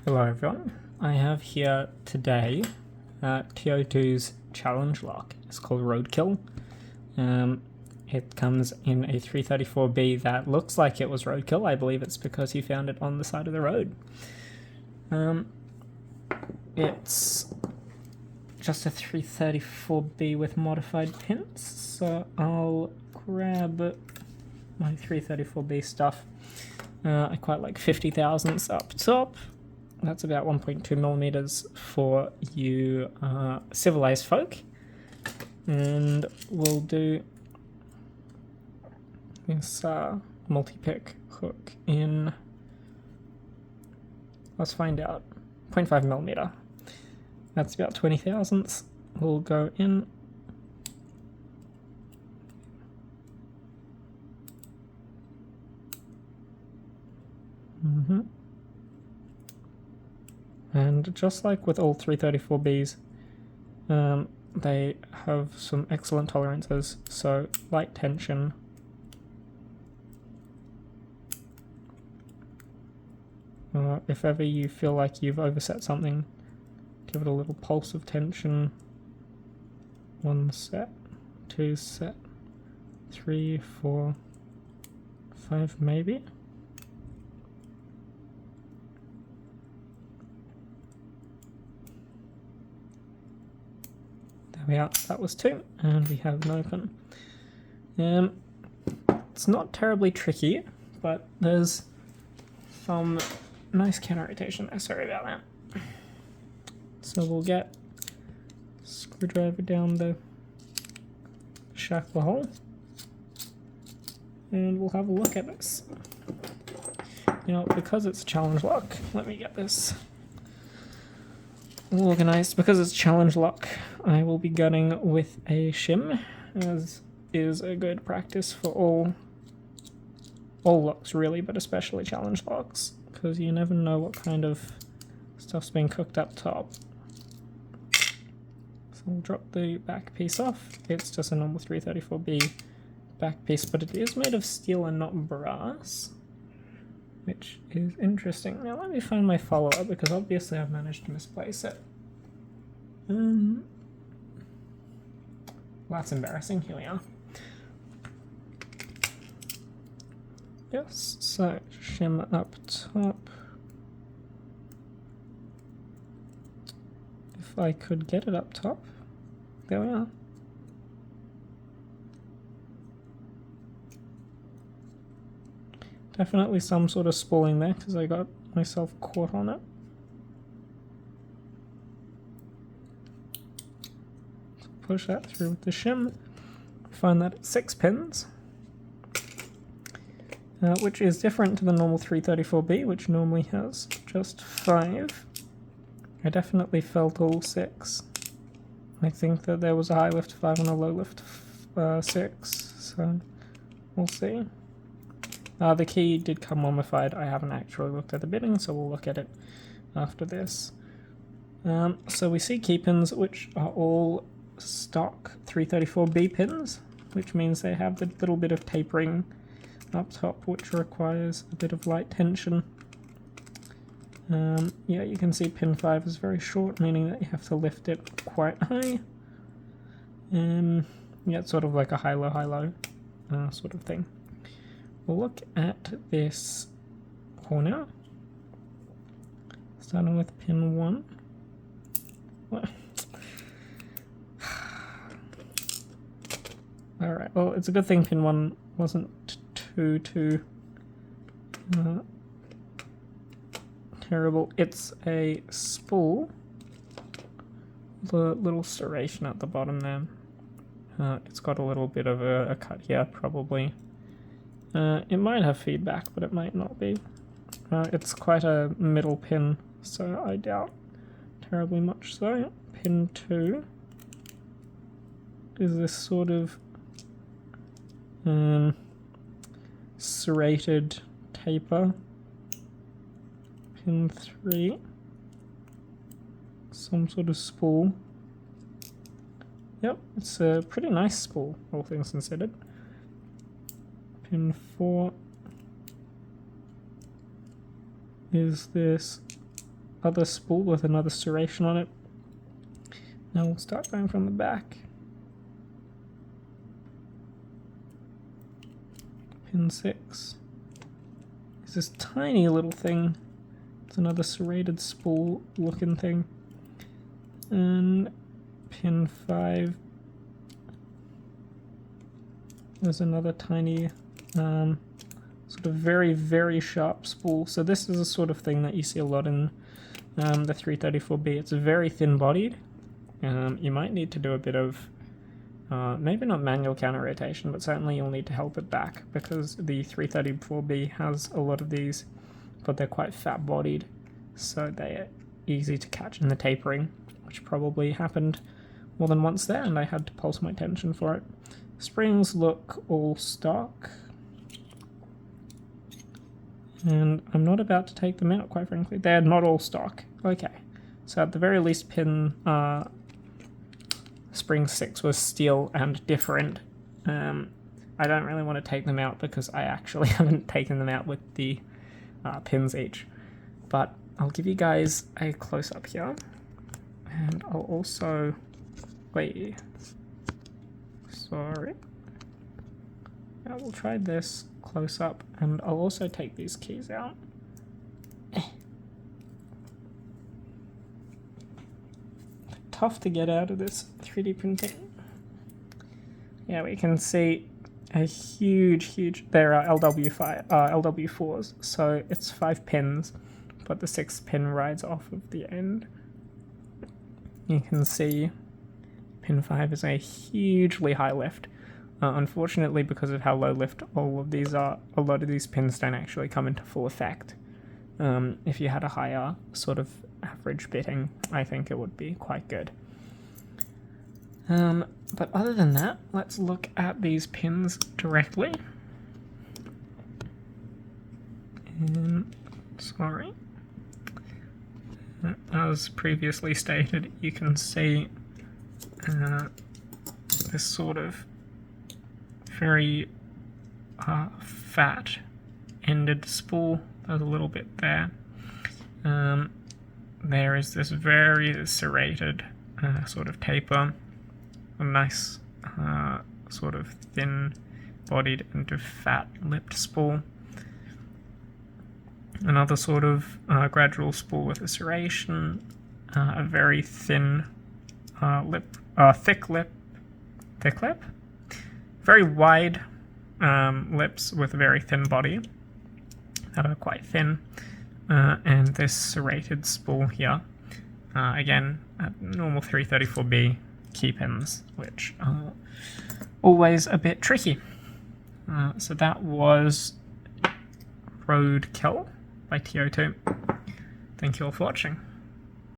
Hello everyone, I have here today T02's challenge lock. It's called Roadkill. It comes in a 334B that looks like it was Roadkill. I believe it's because he found it on the side of the road. It's just a 334B with modified pins, so I'll grab my 334B stuff. I quite like 50,000s up top. That's about 1.2 millimeters for you civilized folk. And we'll do this multi-pick hook in, let's find out, 0.5 millimeter. That's about 20 thousandths. We'll go in. And just like with all 334Bs, they have some excellent tolerances, so light tension. If ever you feel like you've overset something, give it a little pulse of tension. 1 set, 2 set, 3, 4, 5 maybe. There we are, that was 2, and we have an open. It's not terribly tricky, but there's some nice counter rotation there, sorry about that. So we'll get screwdriver down the shackle hole, and we'll have a look at this. Now, because it's challenge lock, let me get this organized. Because it's challenge lock, I will be gunning with a shim, as is a good practice for all locks really, but especially challenge locks, because you never know what kind of stuff's being cooked up top. So we'll drop the back piece off. It's just a normal 334B back piece, but it is made of steel and not brass, which is interesting. Now let me find my follower, because obviously I've managed to misplace it. Well, that's embarrassing. Here we are. Yes, so shim up top. If I could get it up top. There we are. Definitely some sort of spooling there, because I got myself caught on it. So push that through with the shim. Find that at 6 pins, which is different to the normal 334B, which normally has just 5. I definitely felt all 6. I think that there was a high lift 5 and a low lift 6, so we'll see. The key did come mummified. I haven't actually looked at the bitting, so we'll look at it after this. So we see key pins, which are all stock 334B pins, which means they have the little bit of tapering up top, which requires a bit of light tension. Yeah, you can see pin 5 is very short, meaning that you have to lift it quite high. Yeah, it's sort of like a high-low sort of thing. We'll look at this corner, starting with pin 1. Alright, well, it's a good thing pin 1 wasn't too terrible. It's a spool, the little serration at the bottom there. It's got a little bit of a cut here, probably. It might have feedback, but it might not be. It's quite a middle pin, so I doubt terribly much so. Pin 2 is this sort of serrated taper. Pin 3, some sort of spool. Yep, it's a pretty nice spool, all things considered. Pin 4 is this other spool with another serration on it. Now we'll start going from the back. Pin 6 is this tiny little thing. It's another serrated spool looking thing. And pin 5 is another tiny sort of very, very sharp spool. So this is the sort of thing that you see a lot in the 334B. It's very thin bodied. You might need to do a bit of maybe not manual counter rotation, but certainly you'll need to help it back, because the 334B has a lot of these, but they're quite fat bodied, so they're easy to catch in the tapering, which probably happened more than once there, and I had to pulse my tension for it. Springs look all stock, and I'm not about to take them out, quite frankly. They're not all stock. Okay, so at the very least pin spring 6 was steel and different. I don't really want to take them out because I actually haven't taken them out with the pins each, but I'll give you guys a close-up here, and I'll also, wait, sorry, I will try this close-up, and I'll also take these keys out. Tough to get out of this 3D printing. Yeah, we can see a huge, there are LW4s, so it's 5 pins, but the 6th pin rides off of the end. You can see pin 5 is a hugely high lift. Unfortunately, because of how low lift all of these are, a lot of these pins don't actually come into full effect. If you had a higher sort of average bitting, I think it would be quite good. But other than that, let's look at these pins directly. Sorry. As previously stated, you can see this sort of very fat ended spool. There's a little bit there. There is this very serrated sort of taper, a nice sort of thin bodied and fat lipped spool. Another sort of gradual spool with a serration, a very thin thick lip, very wide lips with a very thin body that are quite thin, and this serrated spool here, again, at normal 334B key pins, which are always a bit tricky. So that was Roadkill by T02. Thank you all for watching.